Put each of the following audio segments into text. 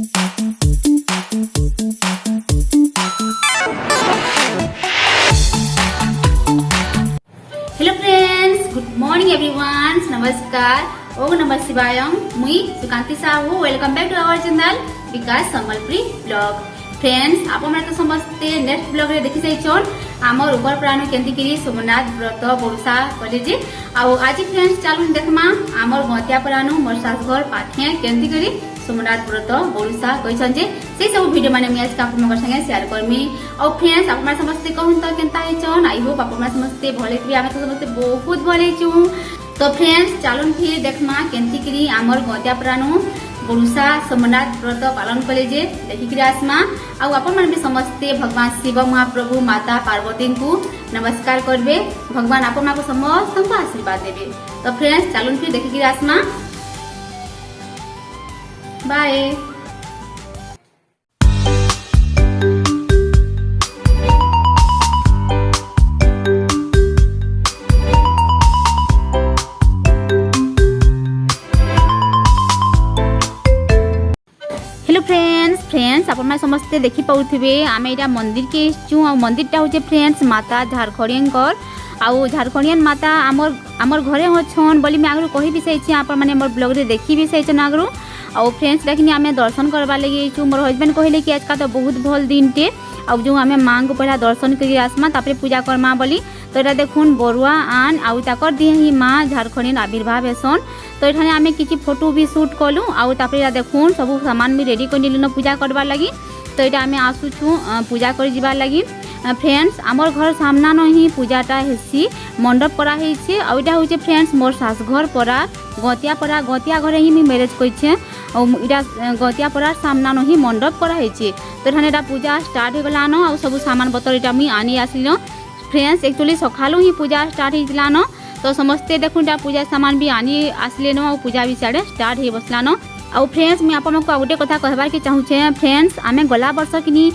Hello friends, good morning everyone. नमस्कार। ओम नमः शिवाय। मुई Sukanti Sahu. Welcome back to our channel Vikas Sambalpuri blog. Friends, आप तो समस्ते नेक्स्ट ब्लॉग रे देखि जाइछन आमर ऊपर प्राण केंती करी सोमनाथ व्रत बरुसा कॉलेज। आज फ्रेंड्स चलून देखमा आमर गतिया प्राणु मोर सासघर पाठे केंती करी सोमनाथ व्रत बरुसा कहिसन जे से सब वीडियो माने मैं आज का आपन संगे शेयर करमी। और फ्रेंड्स आप समस्ते कहून तो केंता हेचन। आई होप आप समस्ते भले थी। आमे तो समस्ते बहुत भले छु। तो फ्रेंड्स चलून फिर देखमा केंती करी आमर गतिया प्राणु बरुसा सोमनाथ व्रत पालन कले जे देखिक आसमा। आपण भी समस्ते भगवान शिव महाप्रभु माता पार्वती को नमस्कार करबे। भगवान आपण को समस्त आशीर्वाद देवे। तो फ्रेंड्स चलून फिर देखिक आसमा। बाय। फ्रेंड्स आप समस्ते देखी पाउथिबे आम एटा मंदिर के इच्छू। आ मंदिरटा होचे फ्रेंड्स माता झारखड़ियनकर। आउ झारखड़ियन माता आमर घरे होछन बोली मैं आगु कहि भी सही आप माने मोर ब्लॉग रे देखी भी सही आगु। आउ फ्रेंड्स देखनी आमे दर्शन करबा लगे इच्छू। मोर हस्बैंड कहले कि आज का तो बहुत भल दिन टे। आउ जो आमे मां को पहला दर्शन करी आसमा तापरे पूजा करमा बोली। तो एटा देखुन बरुआ आन आउ ताकर दिए ही मां झारखड़ियन आविर्भाव हेसन। तो एठाने आमे किछि फोटो भी शूट कलु। आउ तापरे देखुन सब सामान भी रेडी कर निलुन पूजा करबा लगी। तो एटा आमे आसुछु पूजा कर जिबार लगी। फ्रेंड्स आमर घर सामना न ही पूजाटा हेसी मंडप करा हेछि। आ एटा होचे फ्रेंड्स मोर सासघर परा गतिया घरे ही मी मैरिज कइछे। और इटा गतिया परार सामना न ही मंडप करा हेछि। तो एठाने एटा पूजा स्टार्ट हो गला न। आ सब सामान पत्र एटा मी आनी आसिलो। फ्रेंड्स एक्चुअली सखालु ही पूजा स्टार्ट हिला न। तो समस्ते देखुन पूजा सामान भी आनी आसले न। और पूजा भी साड़े स्टार्ट हो बसला न। आउ फ्रेंड्स मुझे आपको गोटे कथा कहबार के चाहूचे। फ्रेंड्स आमे गला वर्ष कि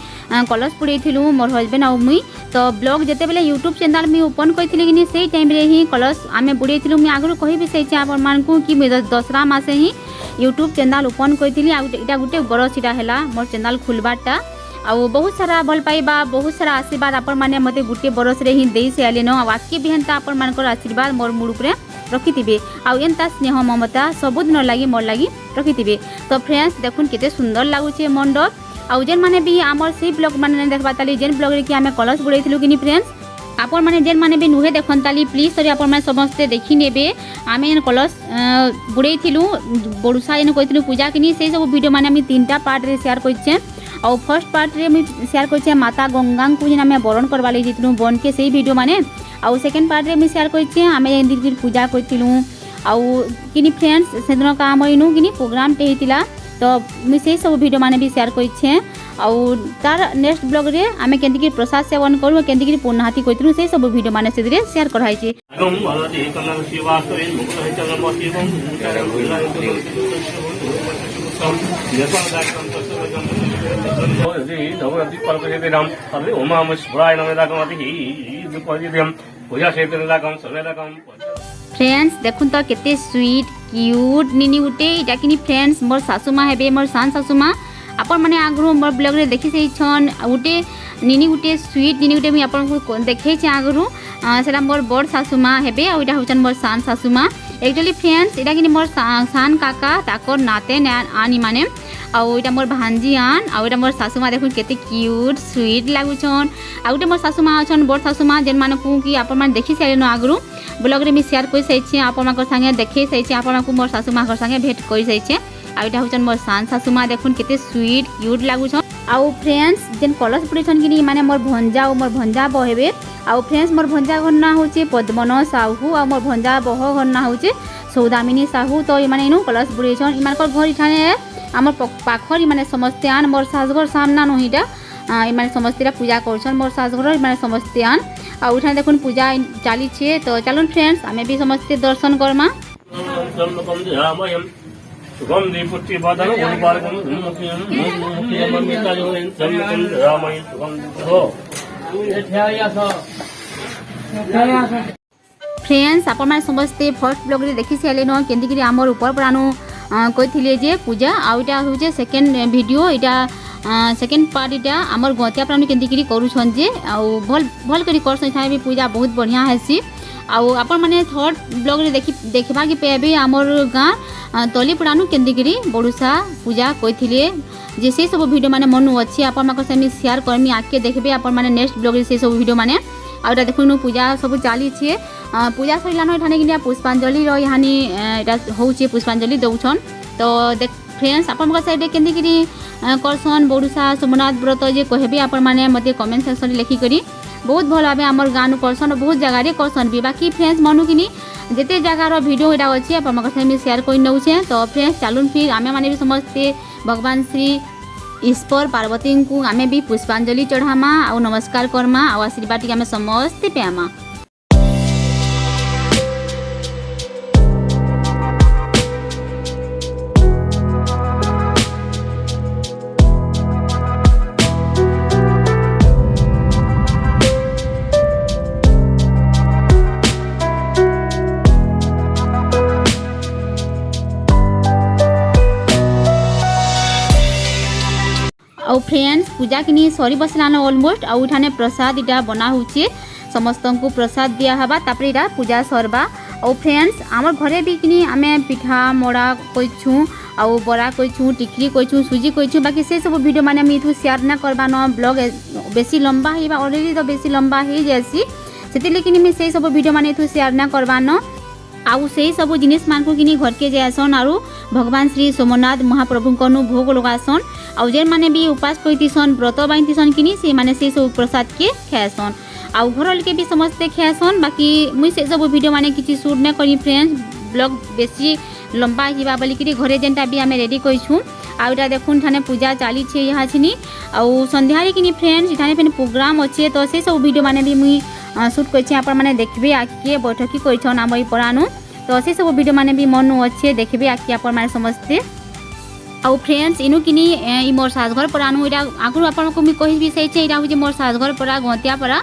कलश पुड़ेलु मोर हस्बैंड आउ मुई। तो ब्लॉग जिते बेले यूट्यूब चैनल मुझे ओपन करी कि से टाइम रे ही कलश आमे बुड़ेलु। मुझे आगु कहि भी सही आपण को कि दसरा मासे ही यूट्यूब चैनल ओपन करी। आटा गोटे बरस इटा है मोर चैनल खुलबारटा। आउ बहुत सारा भल पाइबा बहुत सारा आशीर्वाद आपण माने मते गुटे बरस रे ही देई से आले न। आके भी हेंता आपण मानकर आशीर्वाद मोर मुड़ उपरे रखिथिबे। आउ एंता स्नेह ममता सब दिन लगी मोर लगी रखिथिबे। तो फ्रेंड्स देखुन केते सुंदर लागुचे मंडप। आउ जेन माने भी आमर से ब्लॉग माने देखबा ताली जेन ब्लॉग रे कि आमे कलश बुड़ेथिलु किनी फ्रेंड्स आपण माने जेन माने भी नुहे देखन ताली प्लीज सरी आपण माने समस्त देखि नेबे। आमे एन कलश बुड़ेथिलु बडुसा एन कइथिलु पूजा किनी से सब वीडियो माने आमी तीनटा पार्ट रे शेयर कइछे। और फर्स्ट पार्ट रे मैं शेयर कइछे माता गंगा को जेन आमे बरण करबा लई जितनु बन के सेही वीडियो माने। आउ सेकंड पार्ट रे मैं शेयर कइछे आमे एन दिन पूजा कइथिलु। आउ किनी फ्रेंड्स सेदिन का आम इनु किनी प्रोग्राम टे हितिला। तो मैं से सब वीडियो माने भी शेयर कइछे। आउ तार नेक्स्ट ब्लॉग रे आमे केंति की प्रसाद सेवन करू केंति की पूर्णाहाति कइथिलु से सब वीडियो माने सेदिरे शेयर कराई छि। फ्रेंड्स देखुन तो केते स्वीट क्यूट निनी गुटे इटा किनी फ्रेंड्स मोर सासुमा हेबे मोर सान सासुमा। आपण माने आगु मोर ब्लॉग रे देखि सही छन गुटे निनी गुटे स्वीट निनी गुटे मी आपण को देखै छ आगु सेला मोर बड़ सासुमा हेबे। आ इटा होचन मोर सान सासुमा। एक्चुअली फ्रेंड्स इटा किनी मोर सान काका ताकर नाते आनी माने। आउ इटा मोर भांजी आन आउ इटा मोर सासुमा देखुन केते क्यूट स्वीट लागुछन। आ गुटे मोर सासुमा अछन बड़ सासुमा जेन माने को कि आपण माने देखि सारे न आगु ब्लॉग रे मी शेयर कर सही आपण संगे देखे सही आपण को मोर सासुमा संगे भेट कर सही। आइटा होचन मोर सान सासुमा देखुन केते स्वीट क्यूट लागुछन। आउ फ्रेंड्स जेन कलश पुड़ेछन कि माने मोर भंजा और मोर भंजा बहेबे। आउ फ्रेंड्स मोर भंजा घर ना होचे पद्मन साहू और मोर भंजा बह घर ना होचे सौदामिनी साहू। तो ये माने इनु कलश बुड़ेछन इमानकर घर इठाने हमर पाखर माने समस्ते आन मोर सासघर सामना नहिटा माने समस्ते पूजा करछन मोर सासघर माने समस्ते आन। आ उठाने देखुन पूजा चाली छे। तो चलुन फ्रेंड्स आमे भी समस्ते दर्शन करमा। फ्रेंड्स आपण माने समस्ते फर्स्ट ब्लॉग रे देखि से आले न केंदी कि हमर ऊपर प्राणु कही जे पूजा आउटा हूँ सेकेंड वीडियो इटा सेकेंड पार्ट इटा आमर गतिया प्राणी केंती करूछन जे आउ भल भल करी करसन भी पूजा बहुत बढ़िया हेसी आउ आपण माने थर्ड ब्लॉग रे देखबा के पेबे आमर गाँ तलीपड़ानु केंती बड़ुसा पूजा कही जे से सब वीडियो माने मनु अच्छी आपण माको से शेयर करमी आके देखबे आपण माने नेक्स्ट ब्लॉग रे से सब वीडियो माने आउटा देखुनु पूजा सब चली छे पूजा सरिलानो एठाने कि पुष्पांजलि रो यानी एटा होउचे पुष्पांजलि दउछन तो देख फ्रेंड्स आपण माको साइड केंती करसन बड़ुसा सोमनाथ व्रत जे कहबे आपण माने मते कमेंट सेक्शन रे लिखि करी बहुत भल भाव आमर गाँव करसन बहुत जगह करसन भी बाकी फ्रेंड्स मनु कि जिते जगार वीडियो यहाँ अच्छी आप शेयर कर नौचे तो फ्रेंड्स चलून फिर आमे माने भी समस्ते भगवान श्री ईश्वर पार्वती को आमे भी पुष्पांजलि चढ़ामा आ नमस्कार करमा आ आशीर्वाद टी आमे समस्ते पामा। आउ फ्रेंड्स पूजा किनी सरी बसलान ऑलमोस्ट आउ उठाने प्रसाद इटा बना होचे समस्त को प्रसाद दिया हबा तापरे इटा पूजा सरबा। आउ फ्रेंड्स आमर घरे भी किनी आमे पिठा मोड़ा कइछु आउ बड़ा कइछु टिकरी कइछु सुजी कइछु बाकी से सब वीडियो माने मी थु शेयर ना करबानो ब्लॉग बेसी लंबा हेबा ऑलरेडी तो बेसी लंबा हे जैसी सेति लेकिन मी से सब वीडियो माने थु शेयर ना करबानो आउ से सब जिनिस मान को किनी घर के जासन आरु भगवान श्री सोमनाथ महाप्रभु को भोग लगासन आउ जेन माने भी उपास करतीसन व्रत बांधतीसन किनी से माने से सब प्रसाद के खाएसन आउ घर के भी समस्ते खाएसन बाकी मुई से सब वीडियो माने किछि शूट ना करी फ्रेंड्स ब्लॉग बेसी लंबा हिबा बोली कि घरे जेनटा भी आमे रेडी कइछु आउ एटा देखुन थाने पूजा चाली छे यहाँ छिनी आउ संध्यारे किनी फ्रेंड्स इठाने फेन प्रोग्राम अच्छे तो से सब वीडियो माने भी मुई शूट करछि आपण माने देखबे आके बैठकी कइछन आम परानु तो से सब वीडियो माने भी मनु अच्छे देखबे आके आपण माने समस्ते आउ फ्रेंड्स इनु किनी इ मोर सासघर परानु इटा आगु आपण को मी कहि भी सही छे इटा हो जे मोर सासघर परा गतिया परा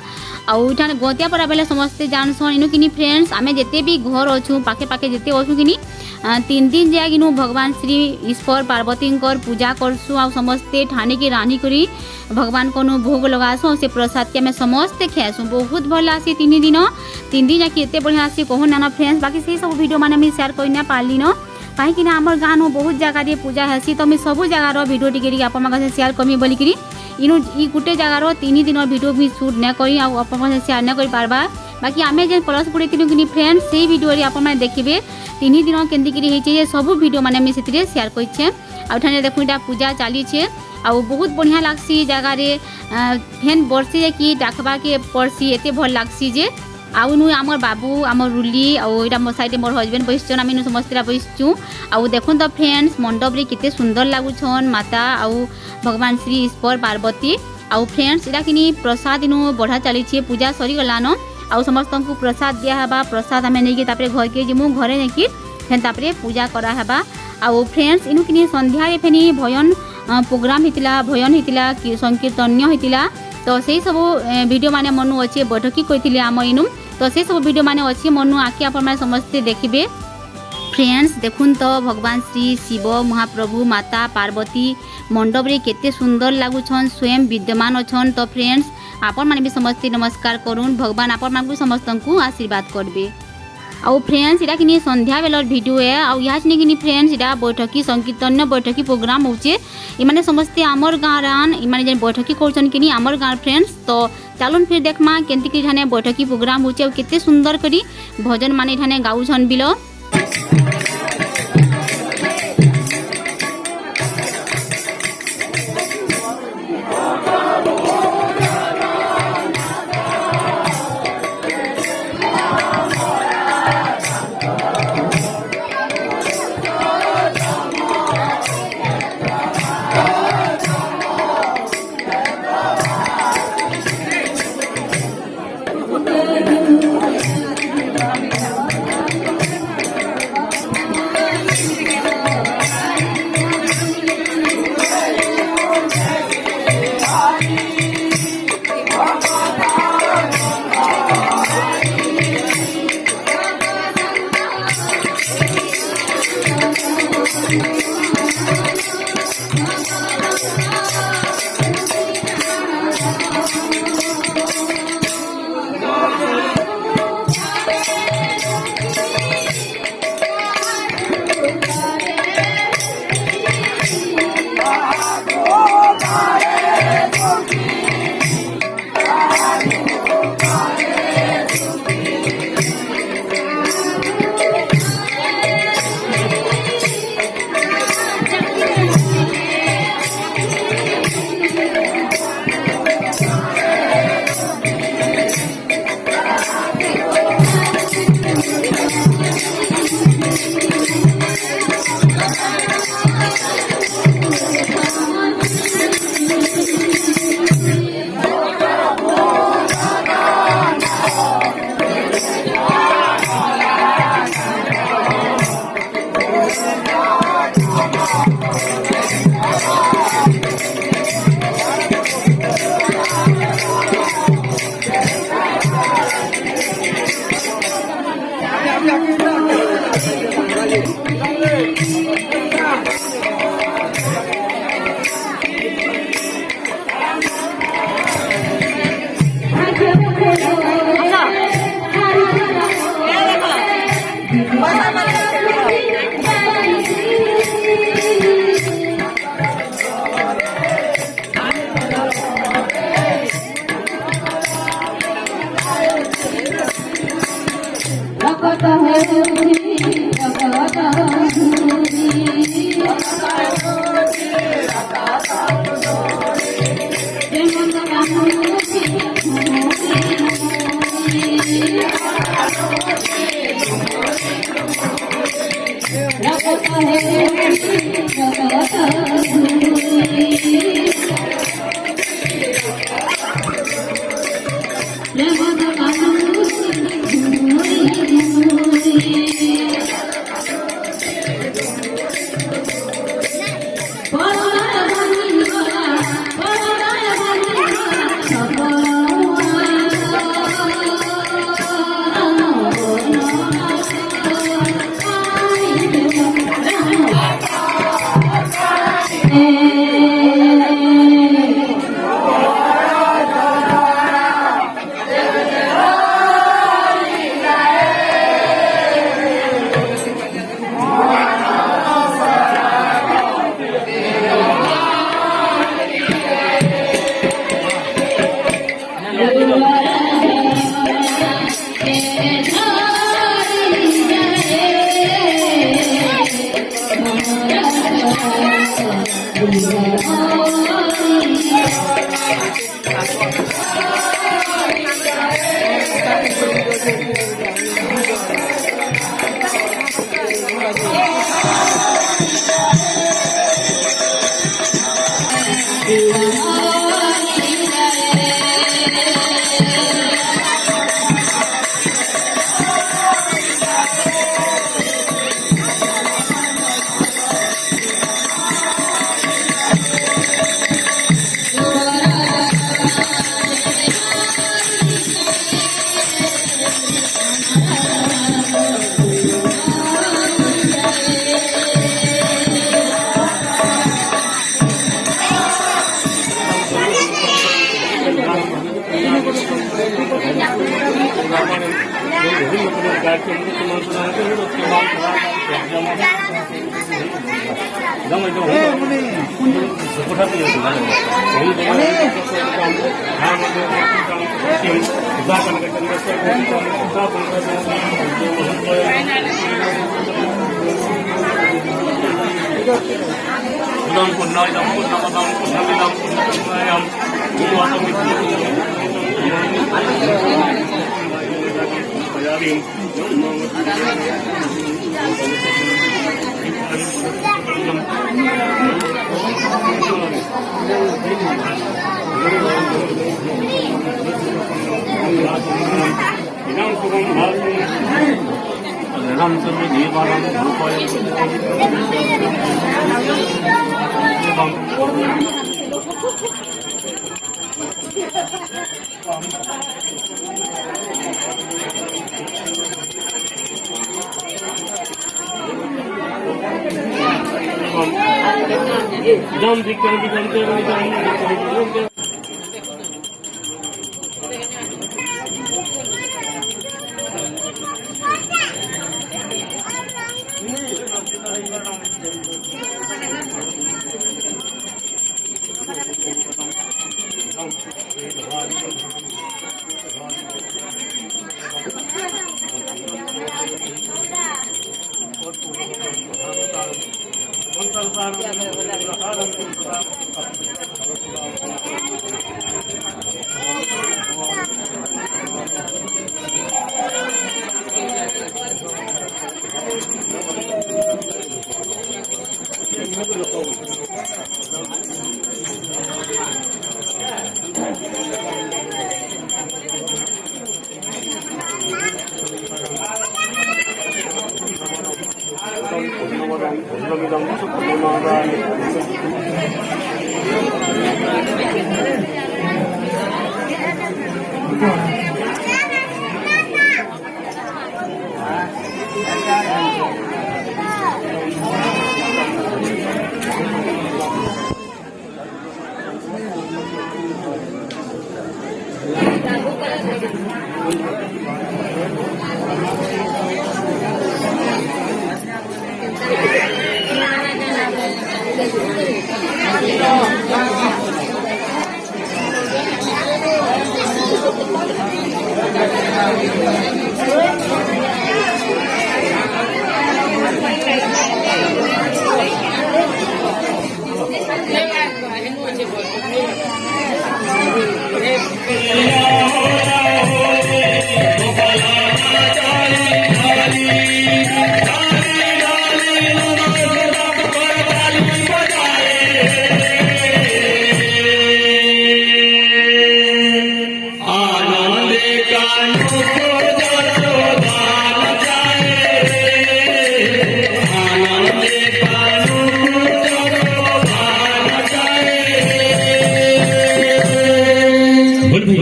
आउ इठाने गतिया परा बेले समस्ते जानसन इनु किनी फ्रेंड्स आमे जेते भी घर अछु पाके पाके जेते अछु किनी 3 दिन जाय किनु भगवान श्री ईश्वर पार्वती पूजा करसु आ समस्ते ठाने की रानी करी भगवान को भोग लगासु से प्रसाद के आमे समस्ते खाएसु बहुत भल आसी 3 दिन जाके एते बढ़िया आसी कहू ना फ्रेंड्स बाकी से सब वीडियो माने मी शेयर करना पारली न कहीं आमर गाँव बहुत जगह पूजा हेसी तो मुझे सब जगार वीडियो टिके आप शेयर करमी बोलिकी इनु ई गोटे जगार 3 दिन वीडियो भी शूट ना करी आप शेयर ना कर पार्बा बाकी आमे जे प्लस पड़े कि फ्रेंड्स से वीडियो आप देखिए 3 दिन केंदी सब वीडियो माने मी से शेयर करें आठाने देखो इटा पूजा चली छे आ बहुत बढ़िया लगसी जगार फेन बरसी कि डाकबा के पड़सी एत भल लगसी जे आउ नु आमर बाबू आमर रुली आउ इटा मोर साइड मोर हस्बैंड बसछन आमी नु समस्त बसचु आउ देखुन तो फ्रेंड्स मंडप रे केते सुंदर लागुछन माता आउ भगवान श्री ईश्वर पार्वती आउ फ्रेंड्स इटा किनी प्रसाद इनु बढ़ा चली छे पूजा सरी गलान आउ समस्त को प्रसाद दिया हबा प्रसाद आमे नै के तापरे घर के जिमु घरे नै कि फेन तापरे पूजा करा हबा आउ फ्रेंड्स इनु किनी संध्या रे फेनी भजन प्रोग्राम हितिला भजन हितिला कि संकीर्तन्य हितिला तो से सब वीडियो माने मनु अच्छे बैठकी कइथिले आम इनु तो से सब वीडियो माने अच्छे मनु आके आप समस्ते देखिए फ्रेंड्स देखुन तो भगवान श्री शिव महाप्रभु माता पार्वती मंडप रे केते सुंदर लागुछन स्वयं विद्यमान अछन तो फ्रेंड्स आपण माने भी समस्ते नमस्कार करूँ भगवान आपण मानकु समस्त को आशीर्वाद करबे आउ फ्रेंड्स इटा किनी संध्या बेलर वीडियो है आउ यहाँ किनी फ्रेंड्स इटा बैठकी संकीर्तन बैठकी प्रोग्राम होचे इमाने समस्ते आमर गाँव रान इमाने जे बैठकी करछन किनी आमर गाँव फ्रेंड्स तो चलुन फिर देखमा केंति कि ठाने बैठकी प्रोग्राम होचे केते सुंदर करी भजन माने ठाने गाउछन बिलो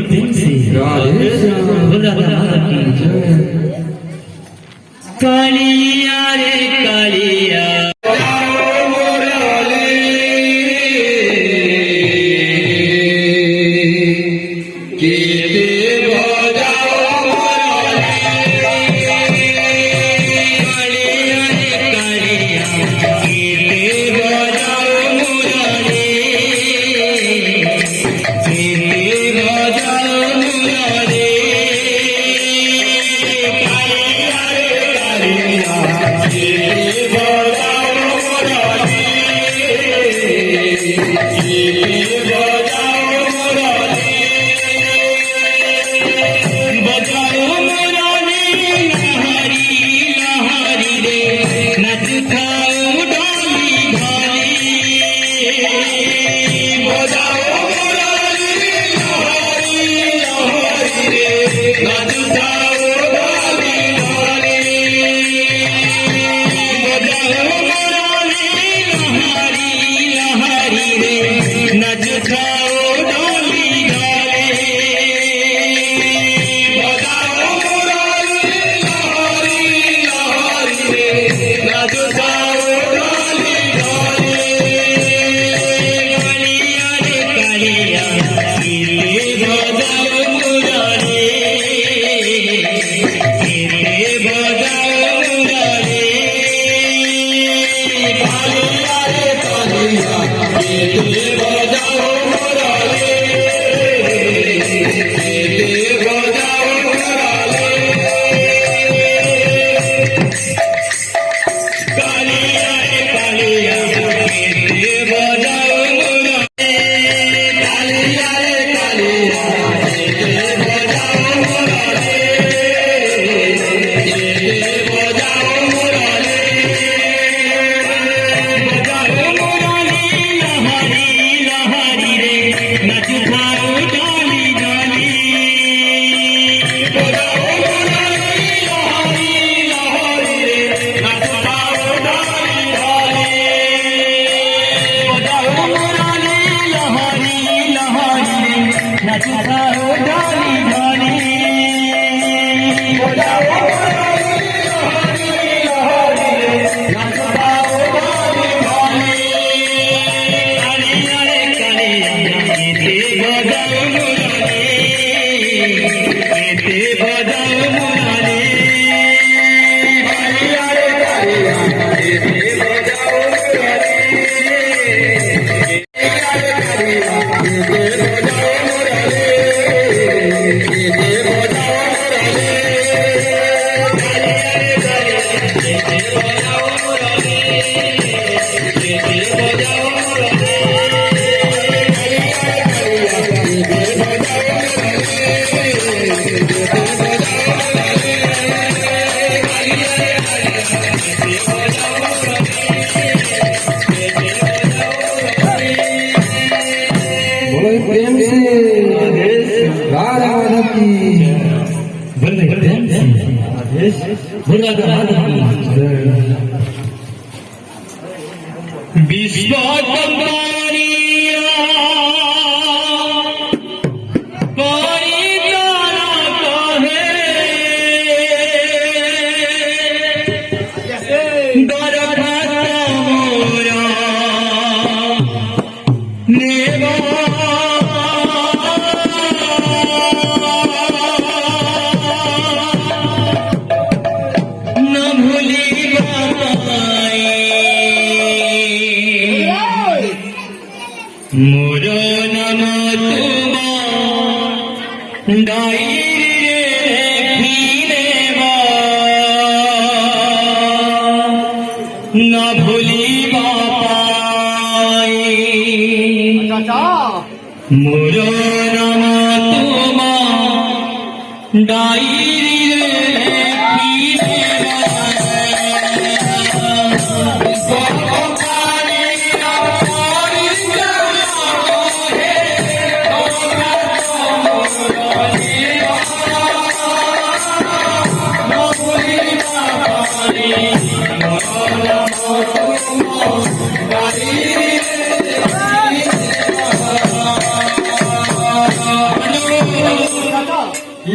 प्रेम से बोला कालिया रे कालिया प्रेम से राधा माधव की बोले प्रेम से बोला विश्व मोर नाम तुम न भूली मोर नाम तुम डायरी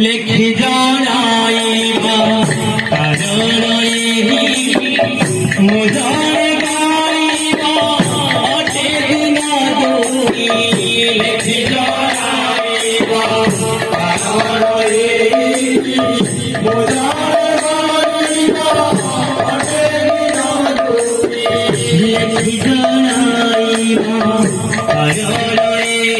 লেখি জনাইবা কারণ এই মোজার গাইবা অটে গুণা দোষী লেখি জনাইবা কারণ এই মোজার গাইবা অটে গুণা দোষী লেখি জনাইবা কারণ এই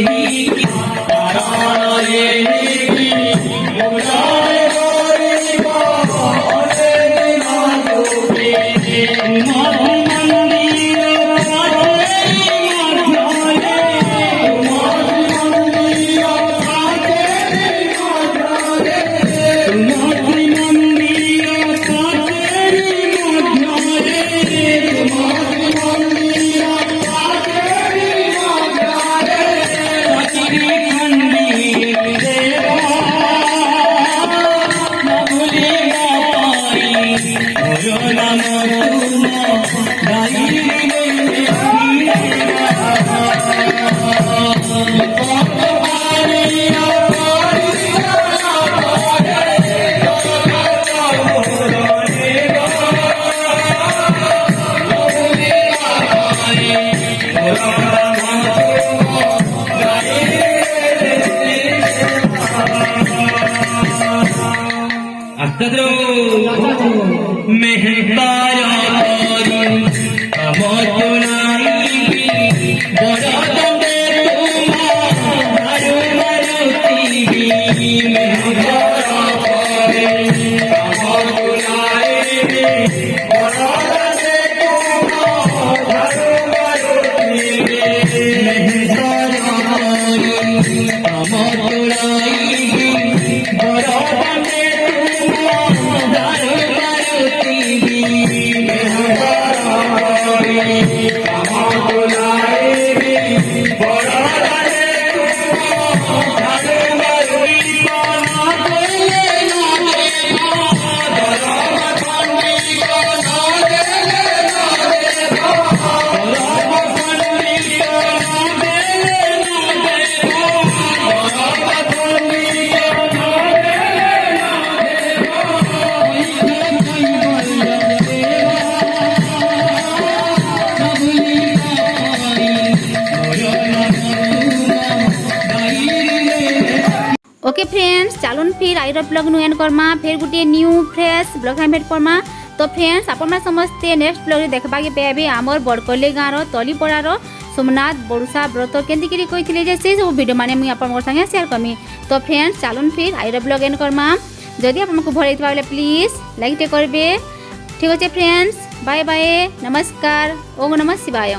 মেহতারা ओके फ्रेंड्स चलुन फिर आइर ब्लॉग नु एंड करमा फिर गोटे न्यू फ्रेश ब्लॉग हम भेट करमा तो फ्रेंड्स आपण समस्ते नेक्स्ट ब्लॉग रे देखबा के पेबे हमर बड़कले गाँव तलीपड़ार सोमनाथ बड़ुसा व्रत केंती कही जे से सब वीडियो माने मुई आपण संगे शेयर करमी तो फ्रेंड्स चलुन फिर आइर ब्लॉग एंड करमा जदि आपको भल होइतबा बेले प्लीज लाइक टे करबे ठीक अच्छे फ्रेंड्स बाय बाय नमस्कार ओम नमः शिवाय।